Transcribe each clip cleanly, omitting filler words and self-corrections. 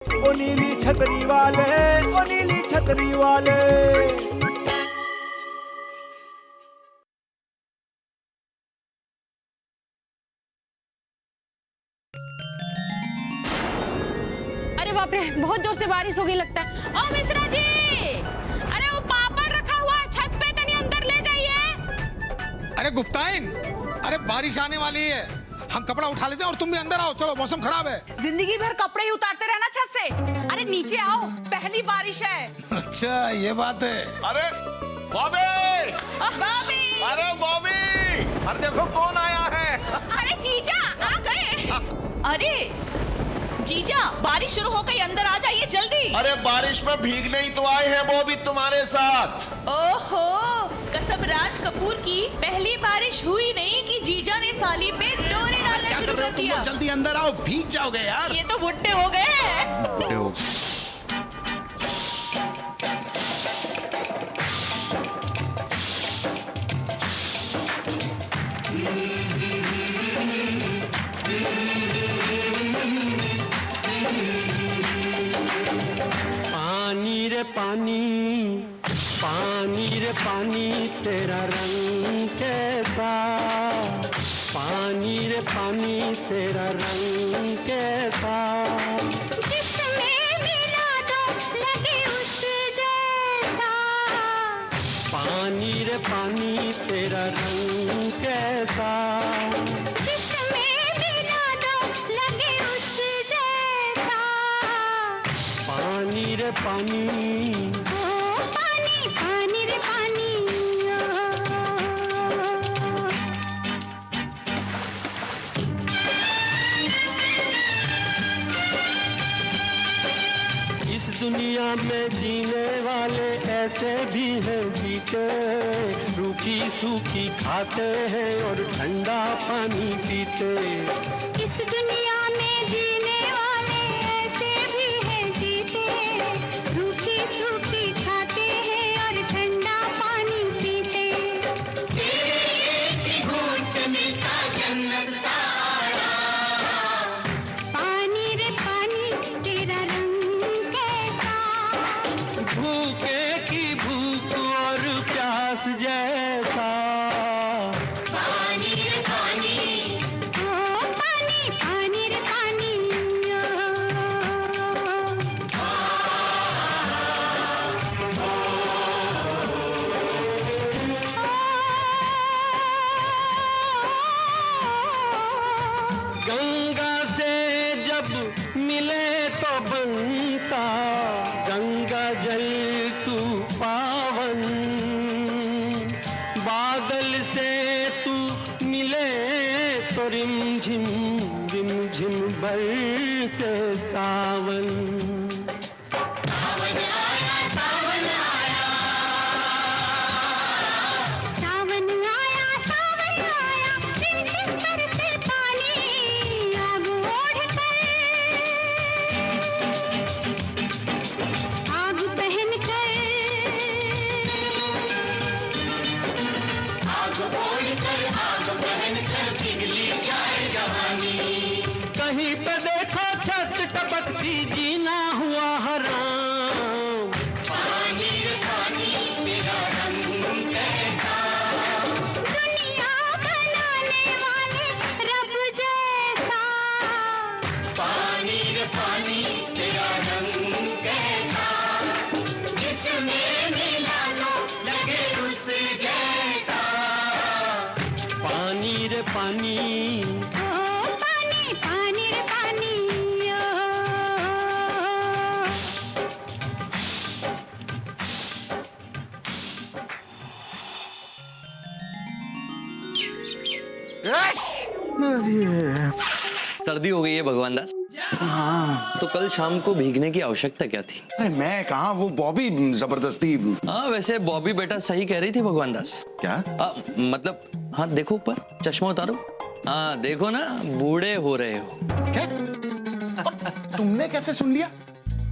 ओ नीली छतरी वाले, ओ नीली छतरी वाले। अरे बाप रे, बहुत जोर से बारिश हो गई लगता है। ओ मिश्रा जी, अरे वो पापड़ रखा हुआ है छत पे, तनी अंदर ले जाइए। अरे गुप्ताइन, अरे बारिश आने वाली है, हम कपड़ा उठा लेते हैं और तुम भी अंदर आओ। चलो, मौसम खराब है। जिंदगी भर कपड़े ही उतारते रहना छत से। अरे नीचे आओ, पहली बारिश है। अच्छा, ये बात है। अरे बॉबी, बॉबी, अरे बॉबी, अरे देखो कौन आया है। अरे जीजा आ गए। अरे जीजा, बारिश शुरू हो गई, अंदर आ जाइए जल्दी। अरे बारिश में भीगने ही तो आए हैं बॉबी तुम्हारे साथ। ओहो, कसम राज कपूर की पहली बारिश हुई नहीं कि जीजा ने साली पे डोरे डालना शुरू कर दिया। जल्दी अंदर आओ, भीग जाओगे यार। ये तो बुड्ढे हो गए हैं। बुड्ढे हो। पानी रे पानी, पानी रे पानी, तेरा रंग कैसा। पानी रे पानी, तेरा रंग कैसा। जिसमें मिला दो लगे उस जैसा। पानी रे पानी, तेरा रंग कैसा। जिसमें मिला दो लगे उस जैसा। पानी रे पानी, ओ पानी पानी रे पानी। इस दुनिया में जीने वाले ऐसे भी हैं जीते। रूखी सूखी खाते हैं और ठंडा पानी पीते। इस दुनिया में जीने वाले ऐसे भी हैं जीते। रूखी सूखी खाते हैं और ठंडा पानी पीते। पानी रे पानी, तेरा रंग कैसा। भूखे की भूख और प्यास जैसा। पानी रे पानी, ओ पानी पानी रे पानी। गंगा से जब मिले तो बनता गंगा जल तू पावन। बादल से तू मिले तो रिमझिम रिमझिम बरसे सावन। सावन आया, रिमझिम बरसे पानी। आग ओढ़ कर, आग पहन कर, आग ओढ़ कर, आग पहन कर पिघली जाए जवानी। कहीं पे देखो छत टपकती, जीना हुआ हराम। पानी रे पानी, तेरा रंग कैसा। दुनिया बनाने वाले रब जैसा। पानी रे पानी, तेरा रंग कैसा। जिसमें मिला लो लगे उस जैसा। पानी रे पानी, ओ पानी पानी रे पानी। सर्दी हो गई है भगवान दास। तो कल शाम को भीगने की आवश्यकता क्या थी? अरे मैं कहा, वो बॉबी जबरदस्ती। हाँ, वैसे बॉबी बेटा सही कह रही थी भगवान दास। क्या? मतलब हाँ, देखो ऊपर, चश्मा उतारो। हाँ देखो ना, बूढ़े हो रहे हो। क्या? तुमने कैसे सुन लिया?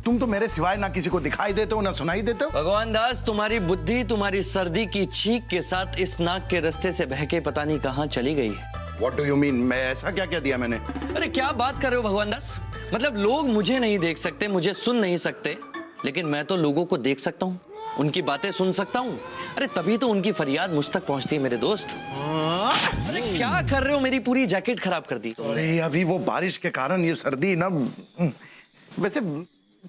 तुम तो मेरे सिवाय ना किसी को दिखाई देते हो ना सुनाई देते हो। भगवान दास, तुम्हारी बुद्धि तुम्हारी सर्दी की छींक के साथ इस नाक के रास्ते से बहके पता नहीं कहाँ चली गई है। What do you mean? मैं ऐसा क्या कह दिया मैंने? अरे क्या बात कर रहे हो भगवान दास? मतलब लोग मुझे नहीं देख सकते, मुझे सुन नहीं सकते, लेकिन मैं तो लोगों को देख सकता हूँ, उनकी बातें सुन सकता हूँ। अरे तभी तो उनकी फरियाद मुझ तक पहुंचती है मेरे दोस्त। अरे क्या कर रहे हो, मेरी पूरी जैकेट खराब कर दी। अरे अभी वो बारिश के कारण ये सर्दी ना। वैसे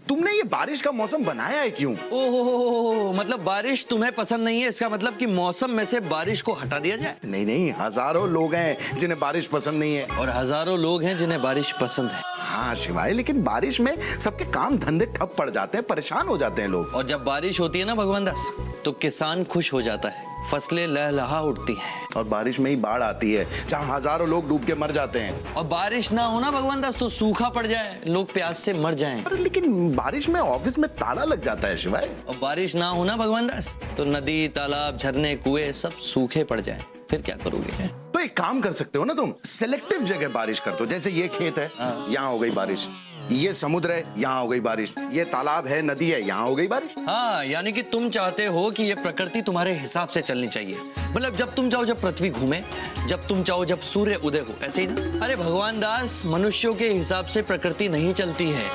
तुमने ये बारिश का मौसम बनाया है क्यों? ओहो, मतलब बारिश तुम्हें पसंद नहीं है, इसका मतलब कि मौसम में से बारिश को हटा दिया जाए। नहीं नहीं, हजारों लोग हैं जिन्हें बारिश पसंद नहीं है। और हजारों लोग हैं जिन्हें बारिश पसंद है। हाँ शिवाय, लेकिन बारिश में सबके काम धंधे ठप पड़ जाते हैं, परेशान हो जाते हैं लोग। और जब बारिश होती है ना भगवान दास, तो किसान खुश हो जाता है, फसलें लहलहा उठती हैं। और बारिश में ही बाढ़ आती है जहाँ हजारों लोग डूब के मर जाते हैं। और बारिश ना हो ना भगवान दास, तो सूखा पड़ जाए, लोग प्यास से मर जाएं। अरे लेकिन बारिश में ऑफिस में ताला लग जाता है शिवाय। और बारिश ना हो ना भगवान दास, तो नदी, तालाब, झरने, कुएं सब सूखे पड़ जाएं। फिर क्या करोगे? तो एक काम कर सकते हो ना तुम, सिलेक्टिव जगह बारिश कर दो। जैसे ये खेत है, यहाँ हो गई बारिश। ये समुद्र है, यहाँ हो गई बारिश। ये तालाब है, नदी है, यहाँ हो गई बारिश। हाँ, यानी कि तुम चाहते हो कि ये प्रकृति तुम्हारे हिसाब से चलनी चाहिए। मतलब जब तुम चाहो जब पृथ्वी घूमे, जब तुम चाहो जब सूर्य उदय हो, ऐसे ही ना? अरे भगवान दास, मनुष्यों के हिसाब से प्रकृति नहीं चलती है,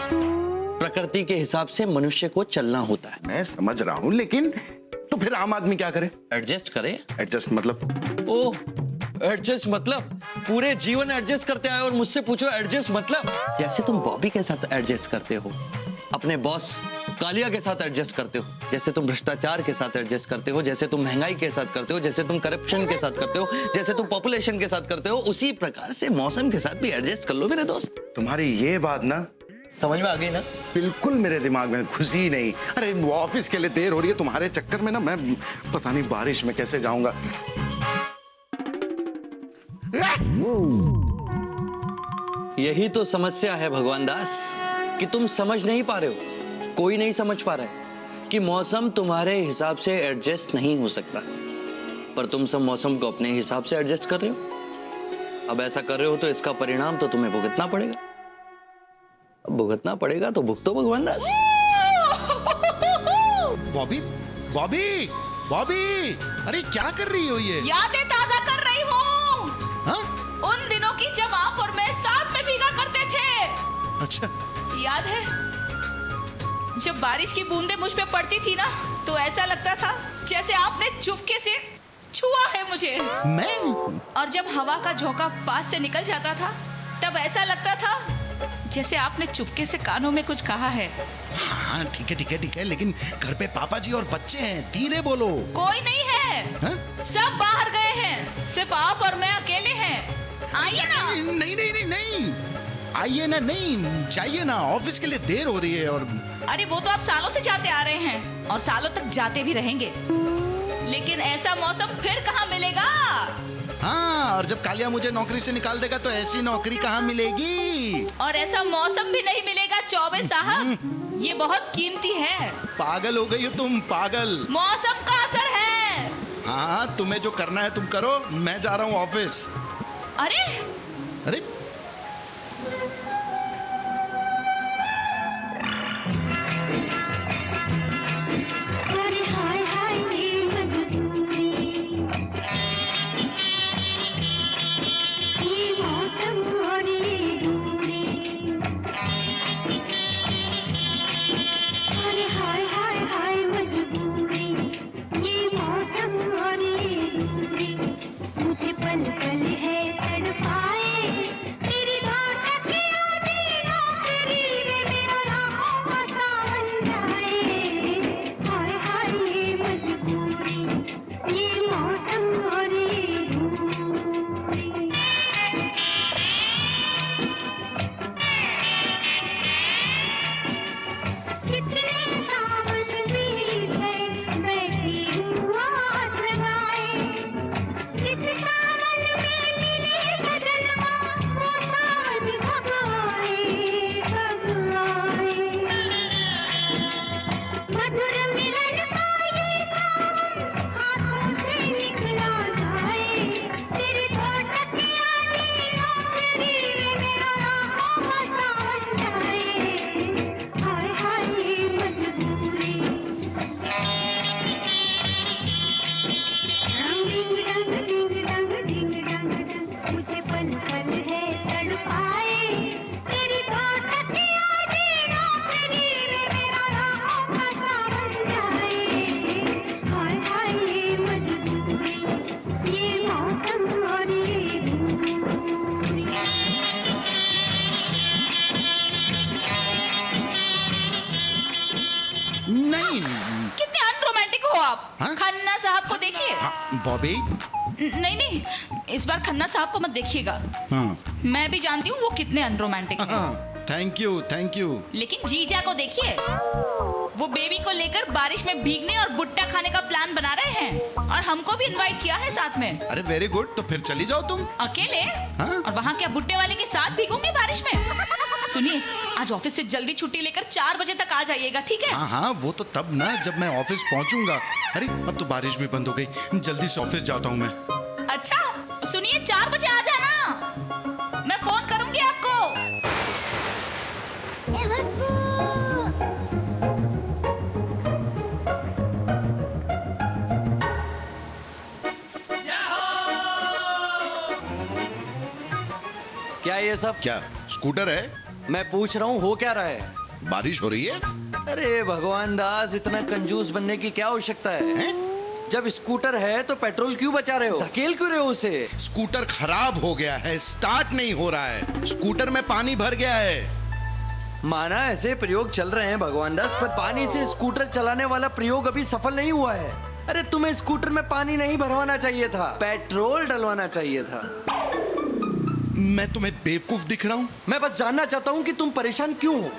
प्रकृति के हिसाब से मनुष्य को चलना होता है। मैं समझ रहा हूँ, लेकिन तो फिर आम आदमी क्या करे? एडजस्ट करे। एडजस्ट मतलब? ओह, एडजस्ट मतलब पूरे जीवन एडजस्ट करते आए और मुझसे पूछो एडजस्ट मतलब? जैसे तुम बॉबी के साथ एडजस्ट करते हो, अपने बॉस कालिया के साथ एडजस्ट करते हो, जैसे तुम भ्रष्टाचार के साथ एडजस्ट करते हो, जैसे तुम महंगाई के साथ करते हो, जैसे तुम करप्शन के साथ करते हो, जैसे तुम पॉपुलेशन के साथ करते हो, उसी प्रकार से मौसम के साथ भी एडजस्ट कर लो मेरे दोस्त। तुम्हारी ये बात ना समझ में आ गई ना? बिल्कुल मेरे दिमाग में घुसी ही नहीं। अरे वो ऑफिस के लिए देर हो रही है, तुम्हारे चक्कर में ना मैं पता नहीं बारिश में कैसे जाऊंगा। यही तो समस्या है भगवान दास, कि तुम समझ नहीं पा रहे हो, कोई नहीं समझ पा रहा है कि मौसम तुम्हारे हिसाब से एडजस्ट नहीं हो सकता, पर तुम सब मौसम को अपने हिसाब से एडजस्ट कर रहे हो। अब ऐसा कर रहे हो तो इसका परिणाम तो तुम्हें भुगतना पड़ेगा। अब भुगतना पड़ेगा तो भुगतो भगवान दास। बॉबी, बॉबी, बॉबी, अरे क्या कर रही हो ये? यादें ताजा कर रही हूँ। हाँ? उन दिनों की जब आप और मैं साथ में भीगा करते थे। अच्छा, याद है जब बारिश की बूंदें मुझ पे पड़ती थी ना, तो ऐसा लगता था जैसे आपने चुपके से छुआ है मुझे। मैं? और जब हवा का झोंका पास से निकल जाता था, तब ऐसा लगता था जैसे आपने चुपके से कानों में कुछ कहा है। हाँ ठीक है ठीक है ठीक है, लेकिन घर पे पापा जी और बच्चे हैं, धीरे बोलो। कोई नहीं है। हाँ? सब बाहर गए हैं, सिर्फ आप और मैं अकेले हैं। आइए ना। नहीं नहीं नहीं नहीं, आइए ना, नहीं चाहिए ना, ऑफिस के लिए देर हो रही है। और अरे वो तो आप सालों से जाते आ रहे हैं और सालों तक जाते भी रहेंगे, लेकिन ऐसा मौसम फिर कहाँ मिलेगा? हाँ, और जब कालिया मुझे नौकरी से निकाल देगा तो ऐसी नौकरी कहाँ मिलेगी? और ऐसा मौसम भी नहीं मिलेगा चौबे साहब, ये बहुत कीमती है। पागल हो गई हो तुम, पागल। मौसम का असर है। हाँ, तुम्हें जो करना है तुम करो, मैं जा रहा हूँ ऑफिस। अरे अरे अरे हाय हाय ये मजबूरी, ये मौसम और ये दूरी। अरे हाय हाय हाय मजबूरी, ये मौसम और ये दूरी। मुझे पल पल है तड़पाए, नहीं कितने अनरोमांटिक हो आप। हाँ? खन्ना साहब को देखिए। हाँ, बॉबी। नहीं नहीं, इस बार खन्ना साहब को मत देखिएगा। हाँ मैं भी जानती हूँ वो कितने अनरोमांटिक हैं। Thank you thank you. लेकिन जीजा को देखिए, वो बेबी को लेकर बारिश में भीगने और भुट्टा खाने का प्लान बना रहे हैं और हमको भी इनवाइट किया है साथ में। अरे वेरी गुड, तो फिर चली जाओ तुम। अकेले? हाँ? और वहाँ क्या भुट्टे वाले के साथ भीगूंगी बारिश में? सुनिए, आज ऑफिस से जल्दी छुट्टी लेकर 4 बजे तक आ जाइएगा, ठीक है? हाँ हाँ, वो तो तब ना जब मैं ऑफिस पहुंचूंगा। अरे अब तो बारिश भी बंद हो गई, जल्दी से ऑफिस जाता हूँ मैं। अच्छा सुनिए, 4 बजे आ जाना, मैं फोन करूंगी आपको। क्या ये सब? क्या स्कूटर है? मैं पूछ रहा हूँ हो क्या रहा है? बारिश हो रही है? अरे भगवान दास, इतना कंजूस बनने की क्या आवश्यकता है? हैं? जब स्कूटर है तो पेट्रोल क्यों बचा रहे हो? धकेल क्यों रहे हो उसे? स्कूटर खराब हो गया है, स्टार्ट नहीं हो रहा है। स्कूटर में पानी भर गया है। माना ऐसे प्रयोग चल रहे हैं भगवान दास, पर पानी से स्कूटर चलाने वाला प्रयोग अभी सफल नहीं हुआ है। अरे तुम्हें स्कूटर में पानी नहीं भरवाना चाहिए था, पेट्रोल डलवाना चाहिए था। मैं तुम्हें बेवकूफ दिख रहा हूँ? मैं बस जानना चाहता हूँ कि तुम परेशान क्यों हो,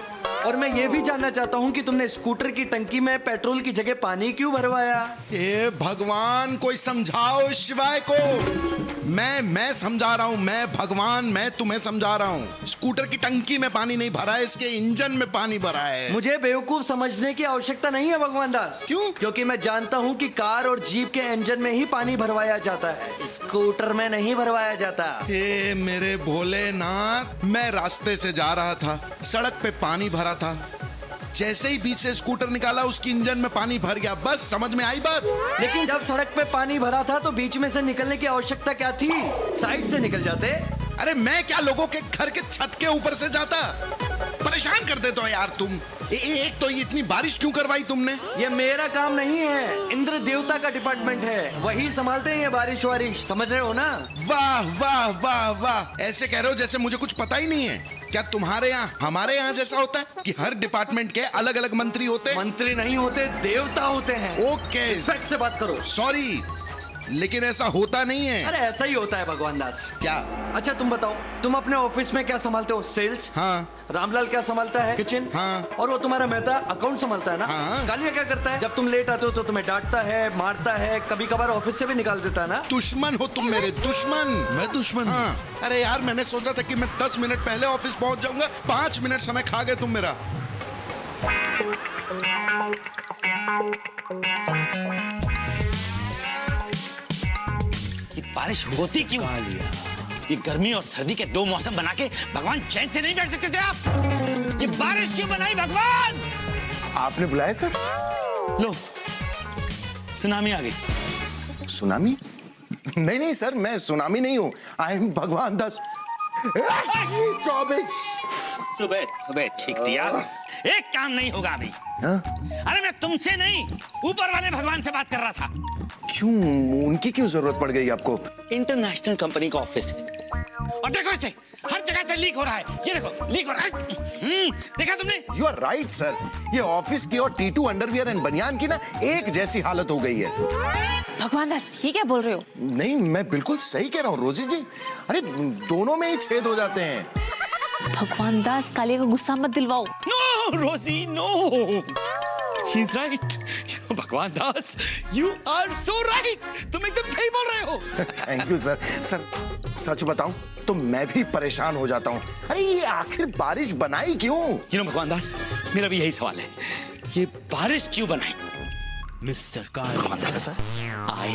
और मैं ये भी जानना चाहता हूँ कि तुमने स्कूटर की टंकी में पेट्रोल की जगह पानी क्यों भरवाया? ए भगवान, कोई समझाओ शिवाय को। मैं समझा रहा हूँ, मैं भगवान, मैं तुम्हें समझा रहा हूँ। स्कूटर की टंकी में पानी नहीं भरा है, इसके इंजन में पानी भरा है। मुझे बेवकूफ समझने की आवश्यकता नहीं है भगवान दास। क्यों? क्योंकि मैं जानता हूँ कि कार और जीप के इंजन में ही पानी भरवाया जाता है, स्कूटर में नहीं भरवाया जाता। हे मेरे भोलेनाथ, मैं रास्ते से जा रहा था, सड़क पे पानी भरा था, जैसे ही बीच से स्कूटर निकाला उसकी इंजन में पानी भर गया। बस समझ में आई बात? लेकिन जब सड़क पे पानी भरा था तो बीच में से निकलने की आवश्यकता क्या थी? साइड से निकल जाते। अरे मैं क्या लोगों के घर के छत के ऊपर से जाता? परेशान कर देते हो यार तुम। एक तो ये इतनी बारिश क्यों करवाई तुमने? ये मेरा काम नहीं है, इंद्र देवता का डिपार्टमेंट है, वही संभालते हैं ये बारिश वारिश, समझ रहे हो ना? वाह वाह वाह वाह, ऐसे कह रहे हो जैसे मुझे कुछ पता ही नहीं है। क्या तुम्हारे यहाँ हमारे यहाँ जैसा होता है कि हर डिपार्टमेंट के अलग अलग मंत्री होते हैं? मंत्री नहीं होते, देवता होते हैं। ओके, रिस्पेक्ट से बात करो। सॉरी, लेकिन ऐसा होता नहीं है। अरे ऐसा ही होता है भगवान दास। क्या? अच्छा तुम बताओ, तुम अपने ऑफिस में क्या संभालते हो? सेल्स। हाँ। रामलाल क्या संभालता है? किचन। हाँ। और वो तुम्हारा मेहता अकाउंट संभालता है ना? हाँ। कालिया क्या करता है? जब तुम लेट आते हो तो तुम्हें डांटता है, मारता है, कभी कभार ऑफिस से भी निकाल देता है ना? दुश्मन हो तुम मेरे, दुश्मन। मैं दुश्मन? हाँ। अरे यार, मैंने सोचा था कि मैं 10 मिनट पहले ऑफिस पहुंच जाऊंगा, 5 मिनट समय खा गए तुम मेरा। ये बारिश होती क्यों? ये गर्मी और सर्दी के 2 मौसम बना के भगवान चैन से नहीं बैठ सकते थे आप? ये बारिश क्यों बनाई भगवान? आपने बुलाया सर? लो, सुनामी आ गई। सुनामी? नहीं नहीं सर, मैं सुनामी नहीं हूँ, आई एम भगवान दास। 24 सुबह सुबह ठीक दिया, एक काम नहीं होगा अभी। हाँ? अरे मैं तुमसे नहीं, ऊपर वाले भगवान से बात कर रहा था। क्यों, उनकी क्यों जरूरत पड़ गई आपको? इंटरनेशनल कंपनी का ऑफिस है और देखो इसे हर जगह से लीक हो रहा है। ये देखो लीक हो रहा है। देखा तुमने? यू आर राइट सर, ये ऑफिस की और T2 अंडरवियर एंड बनियान की ना एक जैसी हालत हो गई है। भगवान दास, ये क्या बोल रहे हो? नहीं, मैं बिल्कुल सही कह रहा हूँ रोजी जी। अरे दोनों में ही छेद हो जाते हैं। भगवान दास, कालिया का गुस्सा मत दिलवाओ। नो रोजी नो, ही इज राइट। भगवान दास, यू आर सो राइट, तुम एकदम सही बोल रहे हो। Thank you sir. सर सच बताऊं तो मैं भी परेशान हो जाता हूँ। अरे ये आखिर बारिश बनाई क्यों? यू नो भगवान दास, मेरा भी यही सवाल है, ये बारिश क्यों बनाई? Mister Das, I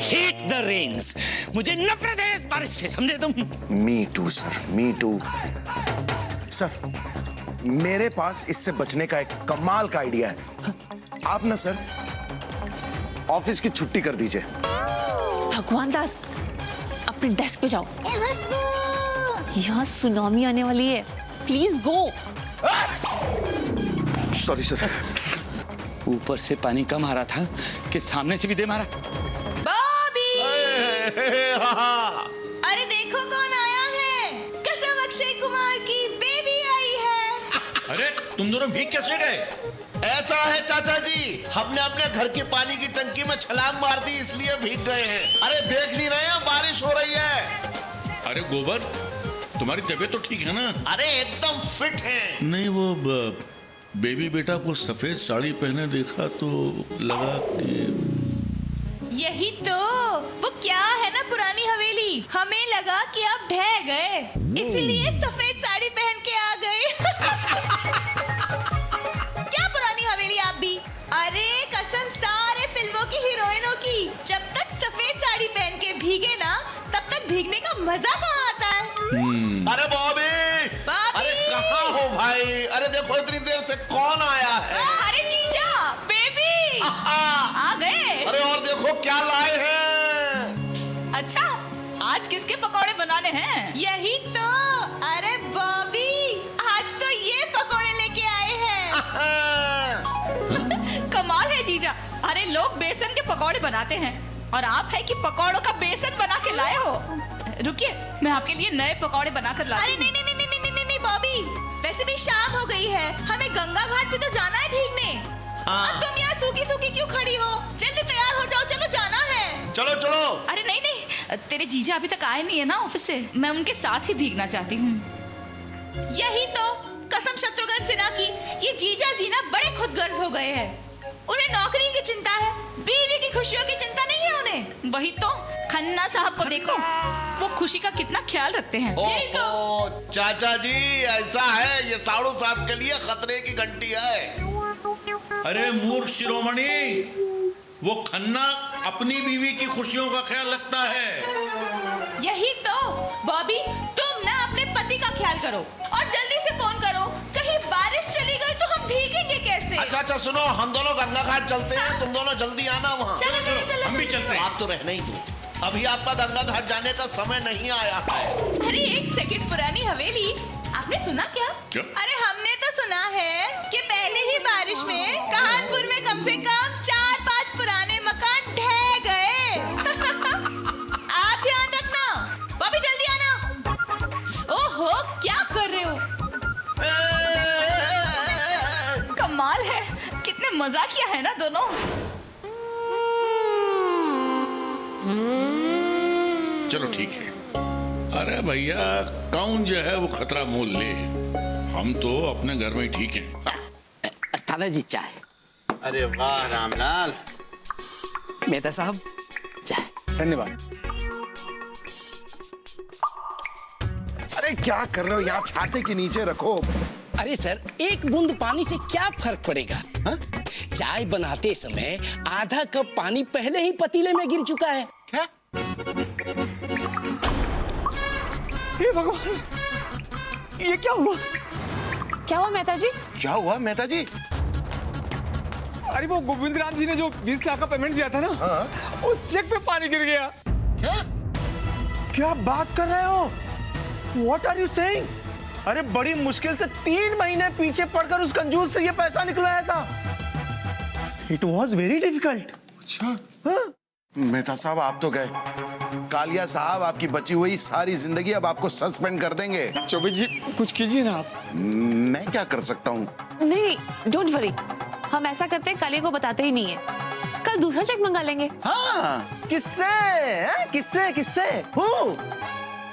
hate the rains. मुझे नफरत है इस बारिश से, समझे तुम? Me too sir, me too. Sir मेरे पास इससे बचने का एक कमाल का आइडिया है। आप ना सर ऑफिस की छुट्टी कर दीजिए। भगवान दास, अपने डेस्क पे जाओ, यहाँ सुनामी आने वाली है, प्लीज गो। Sorry sir. ऊपर से पानी कम आ रहा था कि सामने से भी दे मारा। बॉबी! अरे देखो कौन आया है, कसम अक्षय कुमार की बेबी आई है। अरे तुम दोनों भीग कैसे गए? ऐसा है चाचा जी, हमने अपने घर की पानी की टंकी में छलांग मार दी इसलिए भीग गए हैं। अरे देख नहीं रहे हैं बारिश हो रही है। अरे गोबर, तुम्हारी तबीयत तो ठीक है ना? अरे एकदम फिट है। नहीं, वो बेबी बेटा को सफेद साड़ी पहने देखा तो लगा कि यही तो वो क्या है ना पुरानी हवेली, हमें लगा कि आप ढह गए इसलिए सफेद साड़ी पहन के आ गए। क्या पुरानी हवेली आप भी? अरे कसम सारे फिल्मों की हीरोइनों की, जब तक सफेद साड़ी पहन के भीगे ना तब तक भीगने का मजा कहाँ आता है। अरे बॉबी, अरे कहाँ हो भाई? अरे देखो इतनी देर से कौन आया है? अरे जीजा, बेबी आ गए। अरे और देखो क्या लाए हैं। अच्छा, आज किसके पकौड़े बनाने हैं? यही तो। अरे बॉबी, आज तो ये पकौड़े लेके आए हैं। कमाल है जीजा, अरे लोग बेसन के पकौड़े बनाते हैं और आप है कि पकौड़ों का बेसन बना के लाए हो। रुकिए, मैं आपके लिए नए पकौड़े बनाकर लाती हूँ। अरे नहीं नहीं नहीं नहीं नहीं बॉबी, वैसे भी शाम हो गई है, हमें गंगा घाट पे तो जाना है भीगने। अब तुम यहाँ सूखी सूखी क्यों खड़ी हो? जल्दी तैयार हो जाओ, चलो जाना है। चलो चलो। अरे नहीं नहीं, तेरे जीजा अभी तक आए नहीं है ना ऑफिस से, मैं उनके साथ ही भीगना चाहती हूँ। यही तो कसम शत्रुघ्न सिन्हा की, ये जीजा जी ना बड़े खुदगर्ज हो गए हैं। उन्हें नौकरी की चिंता है, बीवी की खुशियों की चिंता नहीं है उन्हें। वही तो खन्ना साहब को देखो, वो खुशी का कितना ख्याल रखते हैं। यही तो। चाचा जी ऐसा है, ये साड़ू साहब के लिए खतरे की घंटी है। अरे मूर्ख शिरोमणि, वो खन्ना अपनी बीवी की खुशियों का ख्याल रखता है। यही तो बॉबी, तुम ना अपने पति का ख्याल करो और जल्दी से फोन करो, कहीं बारिश चली गई तो हम भीगेंगे कैसे? अच्छा अच्छा सुनो, हम दोनों गंगा घाट चलते हैं, तुम दोनों जल्दी आना वहाँ। चलो चलो चलो, हम भी चलते हैं। आप तो रहना ही दो, अभी आपका गंगा घाट जाने का समय नहीं आया है। अरे एक सेकंड, पुरानी हवेली, आपने सुना क्या? क्या? अरे हमने तो सुना है कि पहले ही बारिश में कानपुर में कम से कम 4-5 पुराने मकान ढह गए। आप ध्यान रखना, बॉबी जल्दी आना। ओहो, क्या कर रहे हो? कमाल है, कितने मजाकिया है ना दोनों। चलो ठीक है। अरे भैया, कौन जो है वो खतरा मोल ले, हम तो अपने घर में ही ठीक हैं। अस्ताना जी चाय। अरे वाह रामलाल। मेहता साहब चाय। धन्यवाद। अरे क्या कर रहे हो यहाँ? छाते के नीचे रखो। अरे सर, एक बूंद पानी से क्या फर्क पड़ेगा? हा? चाय बनाते समय आधा कप पानी पहले ही पतीले में गिर चुका है। क्या? हे भगवान, ये क्या हुआ? क्या हुआ मेहता जी? क्या हुआ मेहता जी? अरे वो गोविंद राम जी ने जो 20 लाख का पेमेंट दिया था ना, वो चेक पे पानी गिर गया। क्या? क्या बात कर रहे हो? What are you saying? अरे बड़ी मुश्किल से 3 महीने पीछे पड़कर उस कंजूस से ये पैसा निकलवाया था। It was very difficult. अच्छा, मेहता साहब आप तो गए। कालिया साहब आपकी बची हुई सारी जिंदगी अब आपको सस्पेंड कर देंगे। चौबे जी कुछ कीजिए ना आप। मैं क्या कर सकता हूँ? नहीं, डोंट वरी, हम ऐसा करते हैं, काली को बताते ही नहीं है, कल दूसरा चेक मंगा लेंगे। हाँ, किससे? किससे किससे?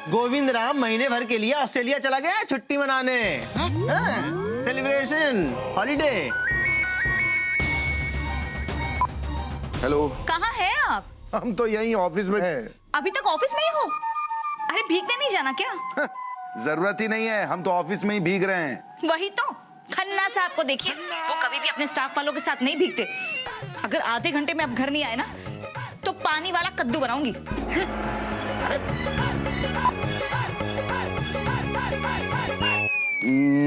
गोविंद राम महीने भर के लिए ऑस्ट्रेलिया चला गया छुट्टी मनाने। Celebration, holiday. हेलो, कहाँ है आप? हम तो यहीं ऑफिस में हैं। अभी तक ऑफिस में ही हो? अरे भीगने नहीं जाना क्या? जरूरत ही नहीं है, हम तो ऑफिस में ही भीग रहे हैं। वही तो, खन्ना साहब को देखिए, वो कभी भी अपने स्टाफ वालों के साथ नहीं भीगते। अगर आधे घंटे में अब घर नहीं आए ना तो पानी वाला कद्दू बनाऊंगी।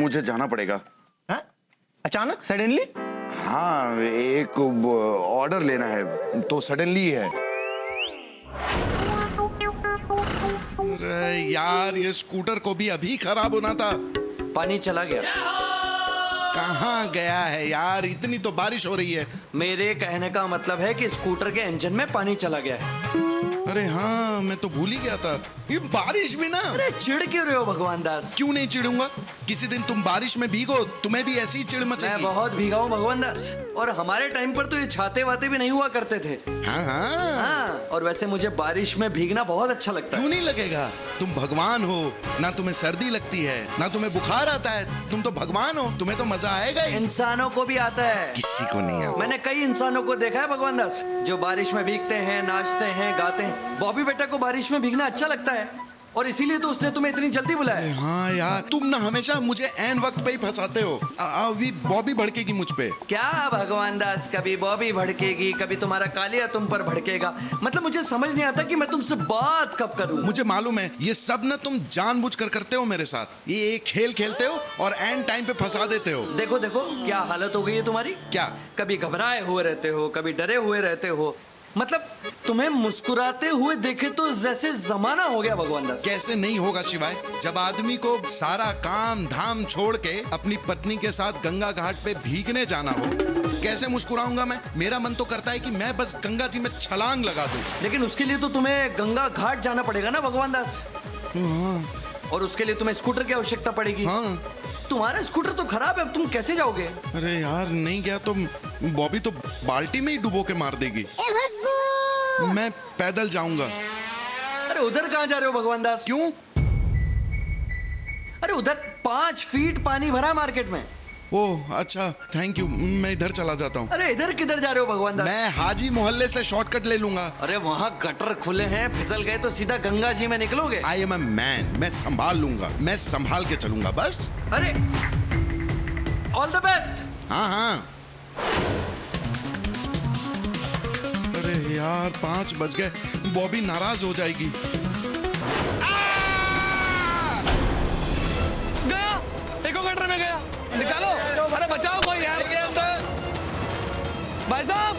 मुझे जाना पड़ेगा। हाँ? अचानक सडनली? हाँ, एक ऑर्डर लेना है तो सडनली है। अरे यार, ये स्कूटर को भी अभी खराब होना था। पानी चला गया। कहाँ गया है यार? इतनी तो बारिश हो रही है। मेरे कहने का मतलब है कि स्कूटर के इंजन में पानी चला गया है। अरे हाँ, मैं तो भूल ही गया था। ये बारिश भी ना। अरे चिढ़ क्यों रहे हो भगवान दास? क्यों नहीं चिढ़ूंगा? किसी दिन तुम बारिश में भीगो, तुम्हें भी ऐसी ही चिढ़ मैं मचेगी। बहुत भीगा हूँ भगवान दास, और हमारे टाइम पर तो ये छाते वाते भी नहीं हुआ करते थे। हाँ हाँ। हाँ, और वैसे मुझे बारिश में भीगना बहुत अच्छा लगता क्यों है। नहीं लगेगा? तुम भगवान हो, ना तुम्हें सर्दी लगती है, ना तुम्हें बुखार आता है। तुम तो भगवान हो, तुम्हें तो मजा आएगा ही। इंसानों को भी आता है। किसी को नहीं आता। मैंने कई इंसानों को देखा है भगवान दास, जो बारिश में भीगते हैं, नाचते हैं, गाते हैं। बॉबी बेटा को बारिश में भीगना अच्छा लगता है, और इसीलिए तो उसने तुम्हें इतनी जल्दी बुलाया। हाँ यार, तुम ना हमेशा मुझे ऐन वक्त पे ही फंसाते हो। अभी बॉबी भड़केगी मुझ पे। क्या भगवान दास, कभी बॉबी भड़केगी, कभी तुम्हारा कालिया तुम पर भड़केगा। मतलब मुझे समझ नहीं आता कि मैं तुमसे बात कब करूं। मुझे मालूम है, ये सब ना तुम जानबूझकर करते हो मेरे साथ। ये एक खेल खेलते हो और एंड टाइम पे फंसा देते हो। देखो देखो क्या हालत हो गई है तुम्हारी। क्या? कभी घबराए हुए रहते हो, कभी डरे हुए रहते हो। मतलब तुम्हें मुस्कुराते हुए देखे तो जैसे जमाना हो गया भगवान दास। कैसे नहीं होगा शिवाय? जब आदमी को सारा काम धाम छोड़ के अपनी पत्नी के साथ गंगा घाट पे भीगने जाना हो, कैसे मुस्कुराऊंगा मैं? मेरा मन तो करता है कि मैं बस गंगा जी में छलांग लगा दूं। लेकिन उसके लिए तो तुम्हें गंगा घाट जाना पड़ेगा ना भगवान दास। और उसके लिए तुम्हें स्कूटर की आवश्यकता पड़ेगी। हाँ। तुम्हारा स्कूटर तो खराब है, अब तुम कैसे जाओगे? अरे यार, नहीं गया तो बॉबी तो बाल्टी में ही डुबो के मार देगी। मैं पैदल जाऊंगा। अरे उधर कहाँ जा रहे हो भगवान दास? क्यों? अरे उधर 5 फीट पानी भरा मार्केट में। ओह अच्छा, थैंक यू। मैं इधर चला जाता हूँ। अरे इधर किधर जा रहे हो भगवान दास? मैं हाजी मोहल्ले से शॉर्टकट ले लूंगा। अरे वहाँ गटर खुले हैं, फिसल गए तो सीधा गंगा जी में निकलोगे। आई एम अ मैन, मैं संभाल लूंगा, मैं संभाल के चलूंगा बस। अरे ऑल द बेस्ट। हाँ हाँ। अरे यार, 5 बज गए, बॉबी नाराज हो जाएगी। गया, एक और गटर में गया। निकालो, अरे बचाओ कोई यार के अंदर। भाई साहब,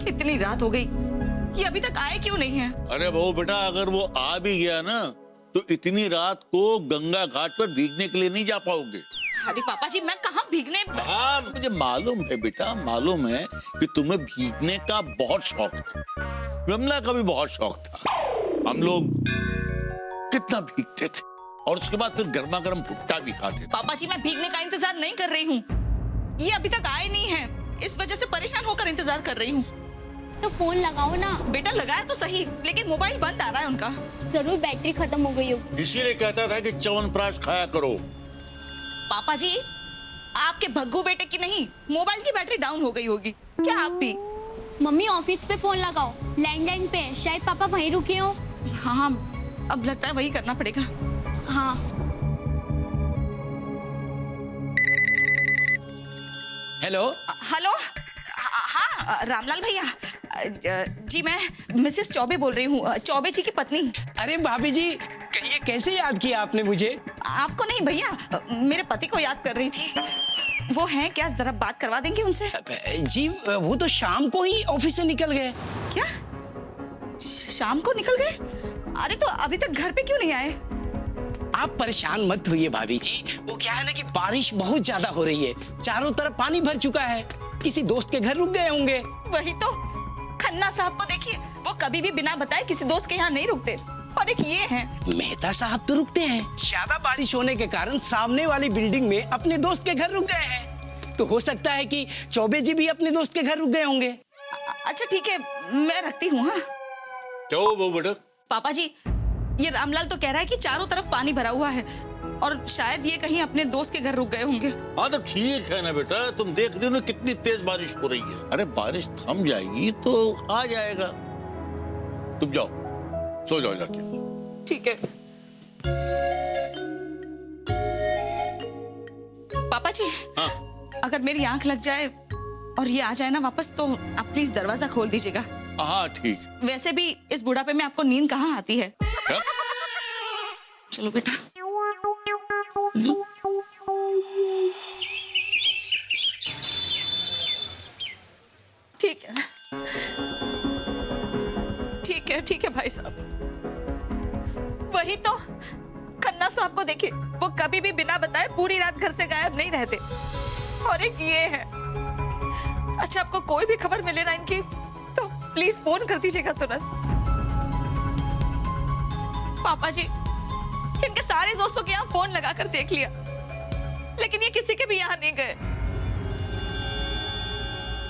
कितनी रात हो गई, ये अभी तक आए क्यों नहीं है? अरे बहू बेटा, अगर वो आ भी गया ना तो इतनी रात को गंगा घाट पर भीगने के लिए नहीं जा पाओगे। अरे पापा जी, मैं कहाँ भीगने? हाँ, मुझे मालूम है बेटा, मालूम है कि तुम्हें भीगने का बहुत शौक है। विमला का भी बहुत शौक था। हम लोग कितना भीगते थे, और उसके बाद फिर गर्मा गर्म भुट्टा भी खाते थे। पापा जी, मैं भीगने का इंतजार नहीं कर रही हूँ, ये अभी तक आए नहीं है, इस वजह से परेशान होकर इंतजार कर रही हूँ। तो फोन लगाओ ना। बेटा लगाया तो सही, लेकिन मोबाइल बंद आ रहा है उनका। जरूर बैटरी खत्म हो गई होगी। इसीलिए कहता था कि च्यवनप्राश खाया करो। पापा जी, आपके भग्गू बेटे की नहीं, मोबाइल की बैटरी डाउन हो गई होगी। क्या आप भी? मम्मी ऑफिस पे फोन लगाओ, लैंडलाइन पे, शायद पापा वहीं रुके हो। हाँ, अब लगता है वही करना पड़ेगा। हाँ। हेलो। हेलो, हाँ रामलाल भैया जी, मैं मिसेस चौबे बोल रही हूँ, चौबे जी की पत्नी। अरे भाभी जी, कहिए कैसे याद किया आपने मुझे? आपको नहीं भैया, मेरे पति को याद कर रही थी। वो हैं क्या, जरा बात करवा देंगे उनसे? जी वो तो शाम को ही ऑफिस से निकल गए। क्या शाम को निकल गए? अरे तो अभी तक घर पे क्यों नहीं आए? आप परेशान मत होइए भाभी जी, वो क्या है ना कि बारिश बहुत ज्यादा हो रही है, चारों तरफ पानी भर चुका है, किसी दोस्त के घर रुक गए होंगे। वही तो, खन्ना साहब को देखिए, वो कभी भी बिना बताए किसी दोस्त के यहाँ नहीं रुकते, और एक ये हैं मेहता साहब तो रुकते हैं। ज्यादा बारिश होने के कारण सामने वाली बिल्डिंग में अपने दोस्त के घर रुक गए हैं, तो हो सकता है कि चौबे जी भी अपने दोस्त के घर रुक गए होंगे। अच्छा ठीक है, मैं रखती हूँ। हाँ क्या हुआ बहू बेटा? पापा जी, ये रामलाल तो कह रहा है कि चारों तरफ पानी भरा हुआ है, और शायद ये कहीं अपने दोस्त के घर रुक गए होंगे। हाँ तो ठीक है ना बेटा, तुम देख रही हो ना कितनी तेज बारिश हो रही है। अरे बारिश थम जाएगी तो आ जाएगा। तुम जाओ, सो जाओ जाके। ठीक है पापा जी। हाँ? अगर मेरी आंख लग जाए और ये आ जाए ना वापस, तो आप प्लीज दरवाजा खोल दीजिएगा। हाँ ठीक। वैसे भी इस बुढ़ापे में आपको नींद कहाँ आती है? क्या? चलो बेटा। ठीक है, ठीक है, ठीक है भाई साहब। वही तो, खन्ना साहब को देखिए, वो कभी भी बिना बताए पूरी रात घर से गायब नहीं रहते। और एक ये है, अच्छा आपको कोई भी खबर मिले ना इनकी तो प्लीज फोन कर दीजिएगा तुरंत। पापा जी, इनके सारे दोस्तों के यहाँ फोन लगा कर देख लिया, लेकिन ये किसी के भी यहाँ नहीं गए।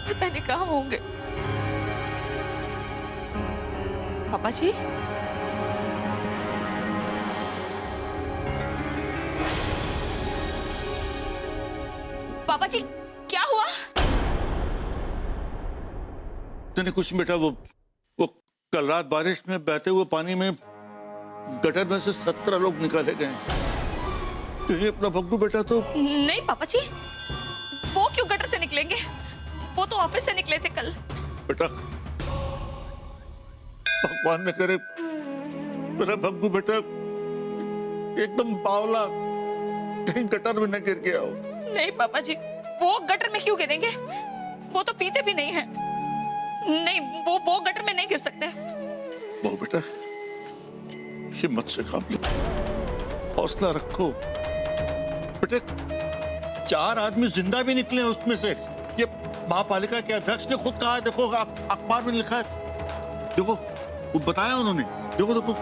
पता नहीं कहाँ होंगे। पापा जी, पापा जी क्या हुआ? नहीं कुछ बेटा, वो कल रात बारिश में बहते हुए पानी में गटर में से 17 लोग निकाले गए। कहीं अपना भग्गू बेटा तो नहीं पापा जी, वो क्यों गटर से निकलेंगे? वो तो ऑफिस से निकले थे कल। बेटा भगवान न करे मेरा भग्गू बेटा एकदम बावला कहीं गटर में न गिर गया हो। नहीं पापा जी, वो गटर में क्यों गिरेंगे? वो तो पीते भी नहीं है। नहीं, वो गटर में नहीं गिर सकते। वो बेटा हिम्मत से काम लो, हौसला रखो बेटे। 4 आदमी जिंदा भी निकले हैं उसमें से। ये महापालिका के अध्यक्ष ने खुद कहा है, देखो अखबार में लिखा है, देखो वो बताया उन्होंने, देखो देखो।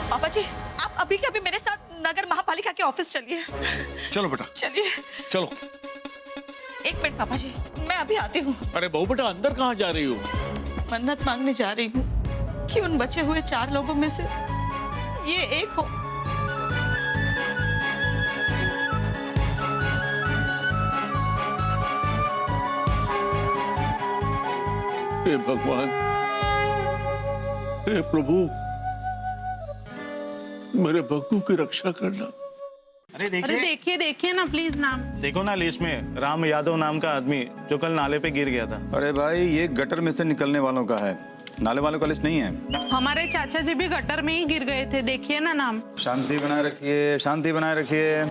पापा जी, आप अभी के अभी मेरे साथ नगर महापालिका के ऑफिस चलिए। चलो बेटा चलिए। चलो। 1 मिनट पापा जी, मैं अभी आती हूँ। अरे बहू बेटा अंदर कहाँ जा रही हो? मन्नत मांगने जा रही हूँ कि उन बचे हुए 4 लोगों में से ये एक हो। हे भगवान, हे प्रभु, मेरे भग्गू की रक्षा करना। अरे देखिए ना प्लीज नाम। देखो ना लिस्ट में राम यादव नाम का आदमी जो कल नाले पे गिर गया था। अरे भाई ये गटर में से निकलने वालों का है, नाले वालों का लिस्ट नहीं है। हमारे चाचा जी भी गटर में ही गिर गए थे, देखिए ना नाम। शांति बनाए रखिए, शांति बनाए रखिए।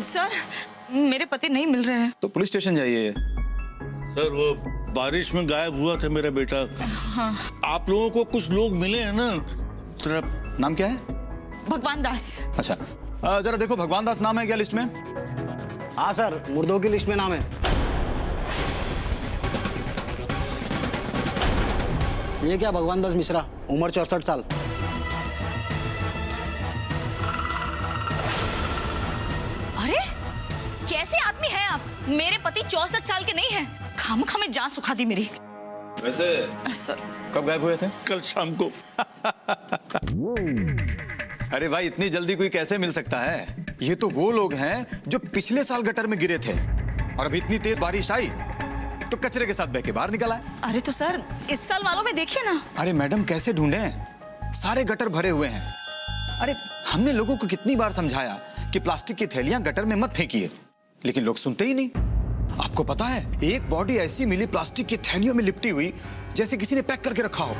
सर, मेरे पति नहीं मिल रहे हैं। तो पुलिस स्टेशन जाइए। सर वो बारिश में गायब हुआ था मेरा बेटा। हाँ। आप लोगों को कुछ लोग मिले हैं ना? नाम क्या है? भगवान दास। अच्छा जरा देखो भगवान दास नाम है क्या लिस्ट में? हाँ सर, मुर्दों की लिस्ट में नाम है। ये क्या भगवान दास मिश्रा, उम्र 64 साल। अरे कैसे आदमी हैं आप? मेरे पति 64 साल के नहीं हैं। खामखा में जान सुखा दी मेरी। वैसे सर कब गायब हुए थे? कल शाम को। अरे भाई इतनी जल्दी कोई कैसे मिल सकता है? ये तो वो लोग हैं जो पिछले साल गटर में गिरे थे और अभी इतनी तेज बारिश आई तो कचरे के साथ बह के बाहर निकल आए। अरे तो सर इस साल वालों में देखिए ना। अरे मैडम कैसे ढूंढे? सारे गटर भरे हुए हैं। अरे हमने लोगों को कितनी बार समझाया कि प्लास्टिक की थैलियां गटर में मत फेंकिए, लेकिन लोग सुनते ही नहीं। आपको पता है एक बॉडी ऐसी मिली प्लास्टिक की थैलियों में लिपटी हुई जैसे किसी ने पैक करके रखा हो।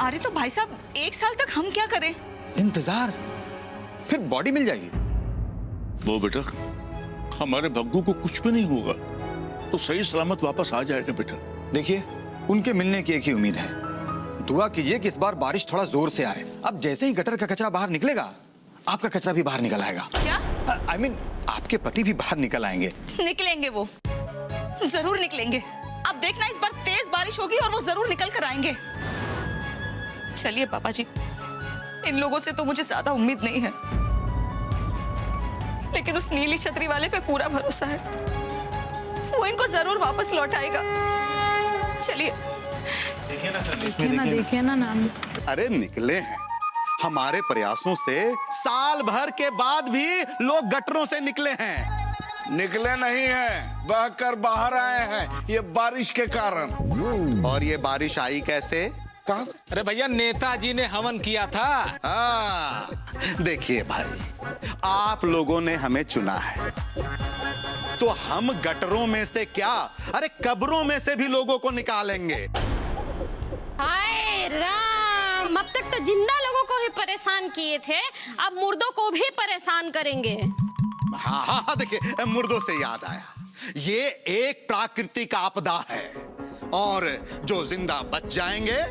अरे तो भाई साहब 1 साल तक हम क्या करें? इंतजार, फिर बॉडी मिल जाएगी। वो बेटा हमारे भग्गू को कुछ भी नहीं होगा तो सही सलामत वापस आ जाएगा बेटा। देखिए उनके मिलने की एक ही उम्मीद है, दुआ कीजिए कि इस बार बारिश थोड़ा जोर से आए। अब जैसे ही गटर का कचरा बाहर निकलेगा आपका कचरा भी बाहर निकल आएगा। क्या? I mean, आपके पति भी बाहर निकल आएंगे। निकलेंगे, वो जरूर निकलेंगे। अब देखना इस बार तेज बारिश होगी और वो जरूर निकल कर आएंगे। चलिए पापा जी, इन लोगों से तो मुझे ज्यादा उम्मीद नहीं है, लेकिन उस नीली छतरी वाले पे पूरा भरोसा है। वो इनको जरूर वापस लौटाएगा। चलिए देखिए ना नाम। अरे निकले हैं। हमारे प्रयासों से साल भर के बाद भी लोग गटरों से निकले हैं। निकले नहीं है, बहकर बाहर आए हैं ये बारिश के कारण। और ये बारिश आई कैसे? कहां से? अरे भैया नेताजी ने हवन किया था। देखिए भाई, आप लोगों ने हमें चुना है तो हम गटरों में से क्या, अरे कब्रों में से भी लोगों को निकालेंगे। हाय राम, अब तक तो जिंदा लोगों को ही परेशान किए थे, अब मुर्दों को भी परेशान करेंगे। हाँ हाँ हाँ, देखिए मुर्दों से याद आया, ये एक प्राकृतिक आपदा है और जो जिंदा बच जाएंगे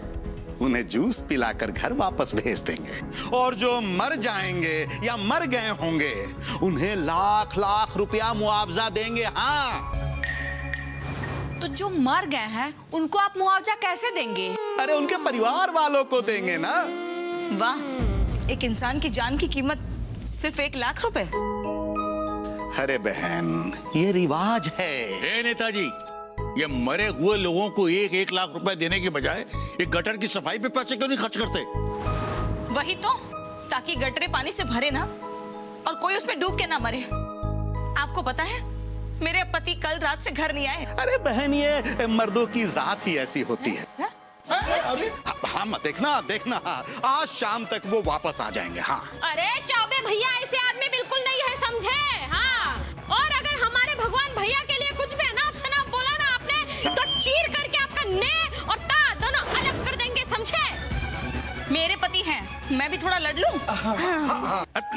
उन्हें जूस पिलाकर घर वापस भेज देंगे, और जो मर जाएंगे या मर गए होंगे उन्हें लाख लाख रुपया मुआवजा देंगे। हाँ, तो जो मर गए हैं उनको आप मुआवजा कैसे देंगे? अरे उनके परिवार वालों को देंगे ना। वाह, एक इंसान की जान की कीमत सिर्फ 1 लाख रुपए? अरे बहन, ये रिवाज है। ए नेताजी, ये मरे हुए लोगों को 1-1 लाख रुपए देने के बजाय एक गटर की सफाई पे पैसे क्यों नहीं खर्च करते? वही तो, ताकि गटरे पानी से भरे ना और कोई उसमें डूब के ना मरे। आपको पता है, मेरे पति कल रात से घर नहीं आए। अरे बहन, ये मर्दों की जात ही ऐसी होती है। हाँ, मत देखना देखना, आज शाम तक वो वापस आ जाएंगे। हाँ। अरे चौबे भैया ऐसे आदमी बिल्कुल नहीं है, समझे? हाँ, और अगर हमारे भगवान भैया के लिए कुछ भी अनाप शनाप बोला ना आपने, तो चीर करके आपका ने और ता दोनों अलग कर देंगे, समझे? मेरे पति हैं, मैं भी थोड़ा लड़ लूं?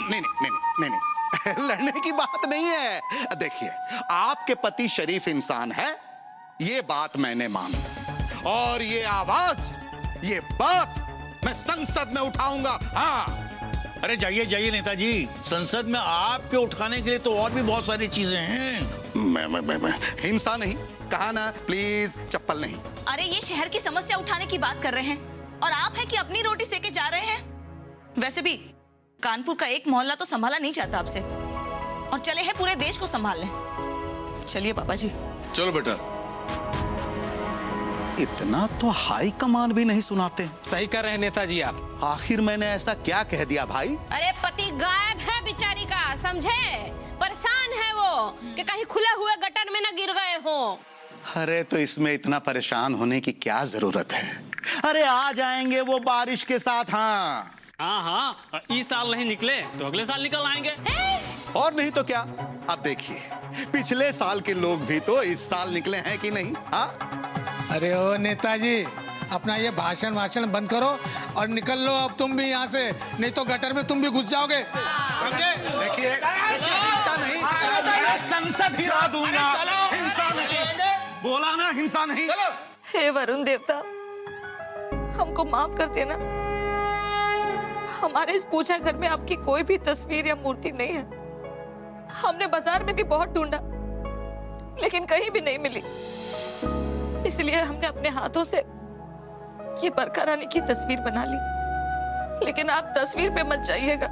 नहीं नहीं नहीं नहीं, लड़ने की बात नहीं है। देखिए, आपके पति शरीफ इंसान है, ये बात मैंने मानी, और ये आवाज, ये बात मैं संसद में उठाऊंगा। हाँ। अरे जाइए जाइए नेताजी, संसद में आपके उठाने के लिए तो और भी बहुत सारी चीजें हैं। मैं हिंसा नहीं कहा ना, प्लीज चप्पल नहीं। अरे ये शहर की समस्या उठाने की बात कर रहे हैं और आप हैं कि अपनी रोटी सेके जा रहे हैं। वैसे भी कानपुर का एक मोहल्ला तो संभाला नहीं जाता आपसे, और चले हैं पूरे देश को संभालने। चलिए पापा जी। चलो बेटा। इतना तो हाई कमान भी नहीं सुनाते। सही कर रहे हैं नेताजी आप। आखिर मैंने ऐसा क्या कह दिया भाई? अरे पति गायब है बेचारी का, समझे? परेशान है वो कि कहीं खुले हुए गटर में न गिर गए हो। अरे तो इसमें इतना परेशान होने की क्या जरूरत है? अरे आ जाएंगे वो बारिश के साथ। हाँ हाँ, इस साल नहीं निकले तो अगले साल निकल आएंगे। और नहीं तो क्या। अब देखिए, पिछले साल के लोग भी तो इस साल निकले हैं कि नहीं? हाँ। अरे ओ नेताजी, अपना ये भाषण बंद करो और निकल लो अब तुम भी यहाँ से, नहीं तो गटर में तुम भी घुस जाओगे। देखिए, हिंसा नहीं, मैं संसद हिला दूंगा। हिंसा नहीं, बोला ना, हिंसा नहीं। हे वरुण देवता, हमको माफ कर देना। हमारे इस पूजा घर में आपकी कोई भी तस्वीर या मूर्ति नहीं है। हमने बाजार में भी बहुत ढूंढा, लेकिन कहीं भी नहीं मिली। इसलिए हमने अपने हाथों से ये बरखा रानी की तस्वीर बना ली। लेकिन आप तस्वीर पे मत जाइएगा,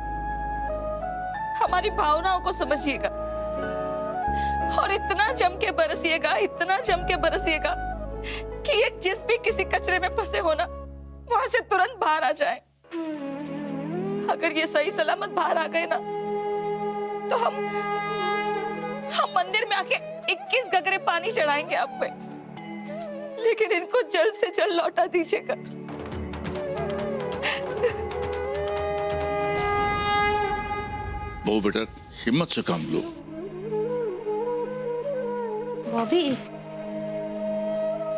हमारी भावनाओं को समझिएगा और इतना जम के बरसिएगा, इतना जम के बरसिएगा कि ये जिस भी किसी कचरे में फंसे हो ना, वहां से तुरंत बाहर आ जाए। अगर ये सही सलामत बाहर आ गए ना, तो हम मंदिर में आके 21 गगरे पानी चढ़ाएंगे आप पे, लेकिन इनको जल्द से जल्द लौटा दीजिएगा। वो बेटा, हिम्मत से काम लो। बॉबी।